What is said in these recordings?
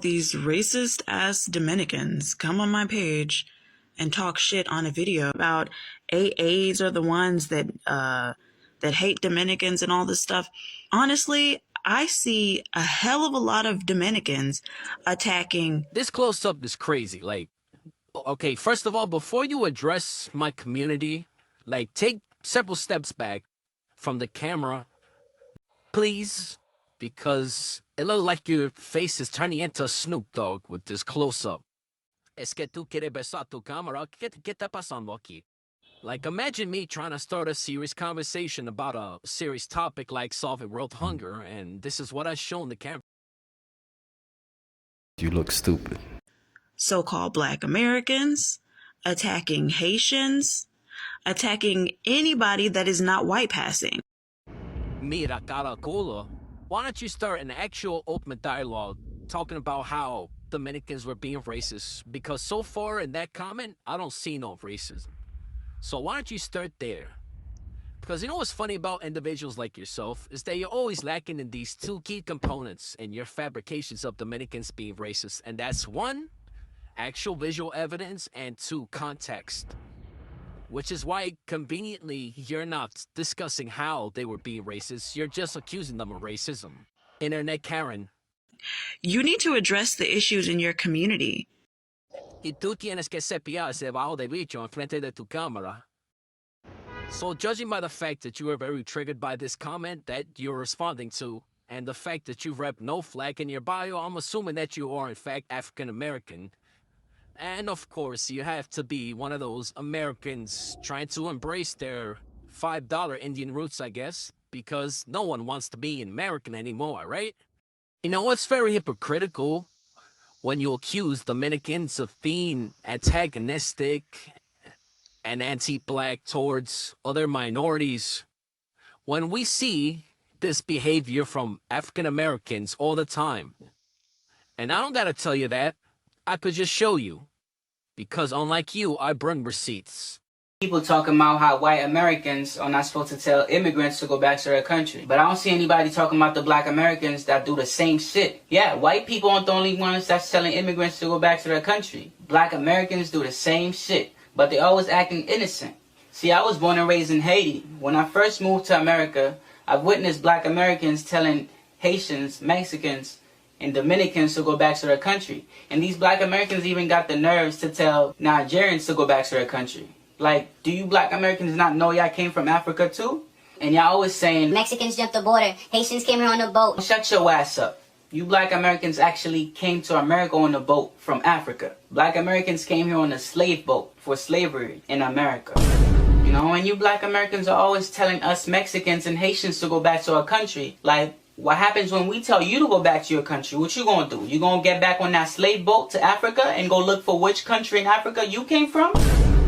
These racist ass Dominicans come on my page and talk shit on a video about AAs are the ones that hate Dominicans and all this stuff. Honestly, I see a hell of a lot of Dominicans attacking. This close-up is crazy. Like, okay, first of all, before you address my community, like, take several steps back from the camera, please, because it looks like your face is turning into Snoop Dogg with this close-up. Es que tú quieres besar tu cámara? ¿Qué está pasando aquí? Like, imagine me trying to start a serious conversation about a serious topic like solving world hunger, and this is what I show on the camera. You look stupid. So-called Black Americans, attacking Haitians, attacking anybody that is not white passing. Mira, caracola. Why don't you start an actual open dialogue talking about how Dominicans were being racist? Because so far in that comment, I don't see no racism. So why don't you start there? Because you know what's funny about individuals like yourself is that you're always lacking in these two key components in your fabrications of Dominicans being racist. And that's one, actual visual evidence, and two, context. Which is why, conveniently, you're not discussing how they were being racist. You're just accusing them of racism. Internet Karen. You need to address the issues in your community. Y tú tienes que cepillar ese bajo de bicho enfrente de tu cámara. So judging by the fact that you were very triggered by this comment that you're responding to, and the fact that you rep no flag in your bio, I'm assuming that you are in fact African American. And of course, you have to be one of those Americans trying to embrace their $5 Indian roots, I guess, because no one wants to be an American anymore, right? You know, it's very hypocritical when you accuse Dominicans of being antagonistic and anti-black towards other minorities, when we see this behavior from African Americans all the time. And I don't gotta tell you that. I could just show you, because unlike you, I bring receipts. People talking about how white Americans are not supposed to tell immigrants to go back to their country. But I don't see anybody talking about the Black Americans that do the same shit. Yeah, white people aren't the only ones that's telling immigrants to go back to their country. Black Americans do the same shit, but they always acting innocent. See, I was born and raised in Haiti. When I first moved to America, I've witnessed Black Americans telling Haitians, Mexicans, and Dominicans to go back to their country. And these Black Americans even got the nerves to tell Nigerians to go back to their country. Like, do you Black Americans not know y'all came from Africa too? And y'all always saying, Mexicans jumped the border, Haitians came here on a boat. Shut your ass up. You Black Americans actually came to America on a boat from Africa. Black Americans came here on a slave boat for slavery in America. You know, and you Black Americans are always telling us Mexicans and Haitians to go back to our country. Like, what happens when we tell you to go back to your country? What you gonna do? You gonna get back on that slave boat to Africa and go look for which country in Africa you came from?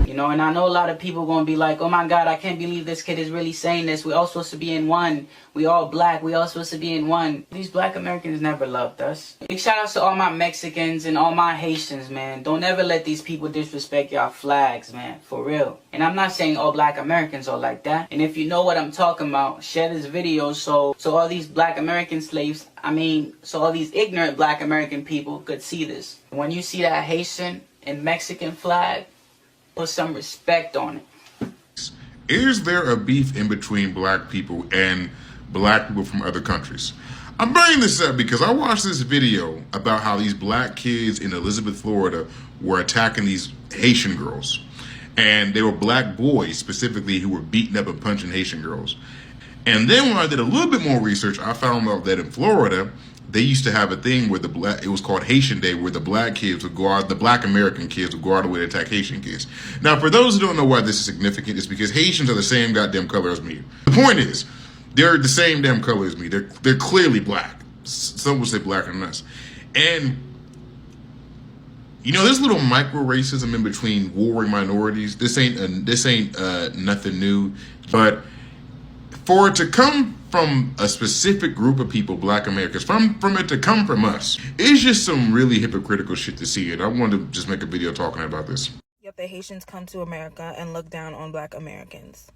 You know, and I know a lot of people gonna be like, oh my God, I can't believe this kid is really saying this. We all supposed to be in one. We all black. We all supposed to be in one. These Black Americans never loved us. Big shout outs to all my Mexicans and all my Haitians, man. Don't ever let these people disrespect y'all flags, man. For real. And I'm not saying all Black Americans are like that. And if you know what I'm talking about, share this video so all these Black American slaves, so all these ignorant Black American people could see this. When you see that Haitian and Mexican flag, put some respect on it. Is there a beef in between black people and black people from other countries? I'm bringing this up because I watched this video about how these black kids in Elizabeth, Florida were attacking these Haitian girls. And they were black boys specifically who were beating up and punching Haitian girls. And then when I did a little bit more research, I found out that in Florida, they used to have a thing where it was called Haitian Day, where the black kids would go out, the Black American kids would go out of the way to attack Haitian kids. Now, for those who don't know why this is significant, it's because Haitians are the same goddamn color as me. The point is, they're the same damn color as me. They're clearly black. Some would say blacker than us. And, you know, there's little micro racism in between warring minorities. This ain't nothing new, but for it to come from a specific group of people, Black Americans, from it to come from us, it's just some really hypocritical shit to see it. I wanted to just make a video talking about this. Yet the Haitians come to America and look down on Black Americans.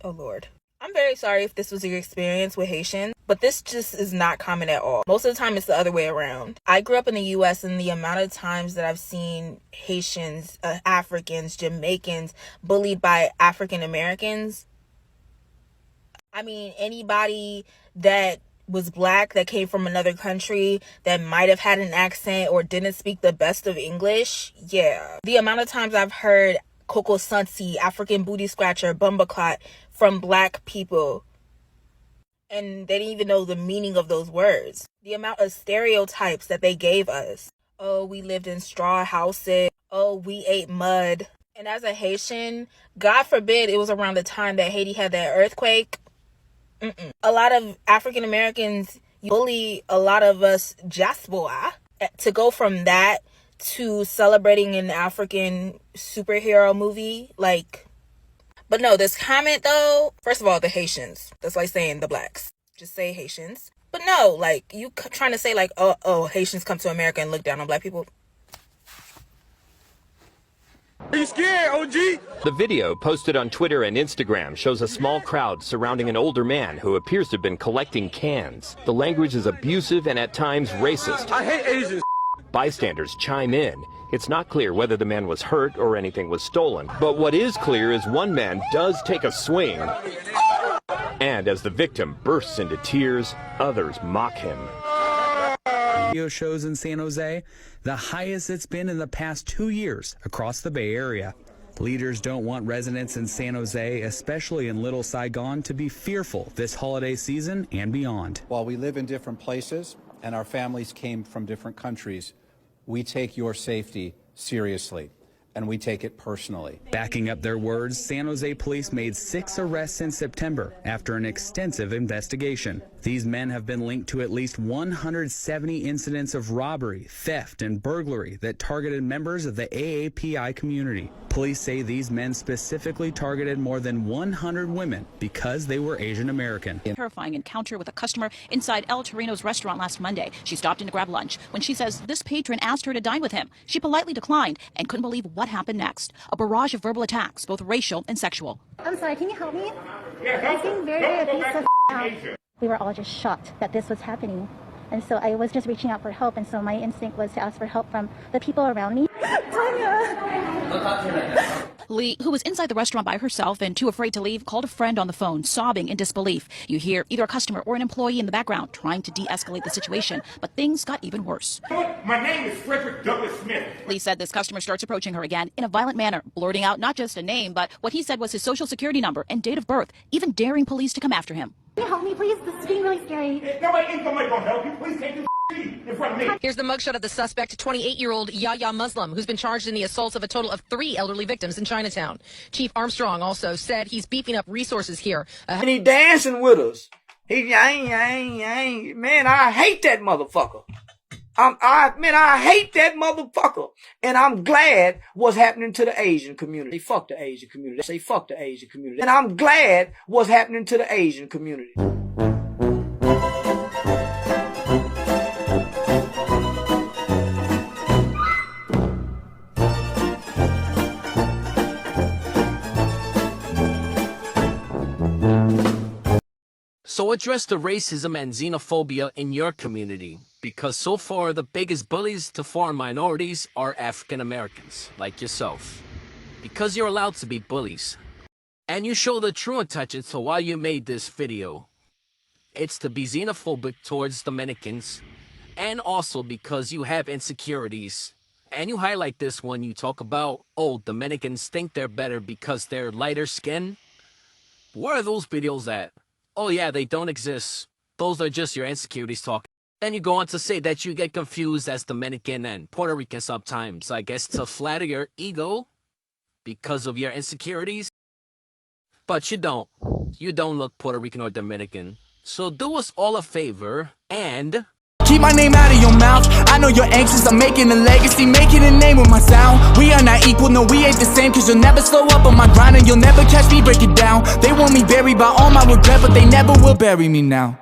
Oh Lord. I'm very sorry if this was your experience with Haitians, but this just is not common at all. Most of the time, it's the other way around. I grew up in the U.S., and the amount of times that I've seen Haitians, Africans, Jamaicans bullied by African Americans. I mean, anybody that was black, that came from another country, that might have had an accent or didn't speak the best of English, yeah. The amount of times I've heard Coco Santi, African booty scratcher, bumbaclot from black people, and they didn't even know the meaning of those words. The amount of stereotypes that they gave us. Oh, we lived in straw houses. Oh, we ate mud. And as a Haitian, God forbid it was around the time that Haiti had that earthquake. A lot of African Americans bully a lot of us diaspora. To go from that to celebrating an African superhero movie, like... But no, this comment though, first of all, the Haitians. That's like saying the blacks. Just say Haitians. But no, like, you trying to say like, oh, Haitians come to America and look down on black people. Are you scared, OG? The video posted on Twitter and Instagram shows a small crowd surrounding an older man who appears to have been collecting cans. The language is abusive and at times racist. I hate Asians. Bystanders chime in. It's not clear whether the man was hurt or anything was stolen. But what is clear is one man does take a swing. And as the victim bursts into tears, others mock him. Video shows in San Jose, the highest it's been in the past 2 years across the Bay Area. Leaders don't want residents in San Jose, especially in Little Saigon, to be fearful this holiday season and beyond. While we live in different places and our families came from different countries, we take your safety seriously, and we take it personally. Backing up their words, San Jose police made 6 arrests in September after an extensive investigation. These men have been linked to at least 170 incidents of robbery, theft, and burglary that targeted members of the AAPI community. Police say these men specifically targeted more than 100 women because they were Asian American. Terrifying encounter with a customer inside El Torino's restaurant last Monday. She stopped in to grab lunch when she says this patron asked her to dine with him. She politely declined and couldn't believe what happened next. A barrage of verbal attacks, both racial and sexual. I'm sorry, can you help me? I seem very abusive. We were all just shocked that this was happening. And so I was just reaching out for help, and so my instinct was to ask for help from the people around me. Lee, who was inside the restaurant by herself and too afraid to leave, called a friend on the phone, sobbing in disbelief. You hear either a customer or an employee in the background trying to de-escalate the situation, but things got even worse. My name is Frederick Douglass Smith. Lee said this customer starts approaching her again in a violent manner, blurting out not just a name, but what he said was his social security number and date of birth, even daring police to come after him. Can you help me, please? This is getting really scary. Nobody ain't gonna help you. Please take this in front of me. Here's the mugshot of the suspect, 28-year-old Yahya Muslim, who's been charged in the assaults of a total of 3 elderly victims in Chinatown. Chief Armstrong also said he's beefing up resources here. And he dancing with us. Man, I hate that motherfucker. I hate that motherfucker. And I'm glad what's happening to the Asian community. Fuck the Asian community. They say fuck the Asian community. And I'm glad what's happening to the Asian community. So address the racism and xenophobia in your community, because so far the biggest bullies to foreign minorities are African Americans, like yourself. Because you're allowed to be bullies. And you show the true intention to why you made this video. It's to be xenophobic towards Dominicans, and also because you have insecurities. And you highlight this when you talk about, oh, Dominicans think they're better because they're lighter skin. Where are those videos at? Oh yeah, they don't exist. Those are just your insecurities talking. Then you go on to say that you get confused as Dominican and Puerto Rican sometimes, I guess to flatter your ego because of your insecurities. But you don't. You don't look Puerto Rican or Dominican. So do us all a favor and... keep my name out of your mouth. I know you're anxious, I'm making a legacy, making a name with my sound. We are not equal, no we ain't the same, cause you'll never slow up on my grind and you'll never catch me break it down. They want me buried by all my regret, but they never will bury me now.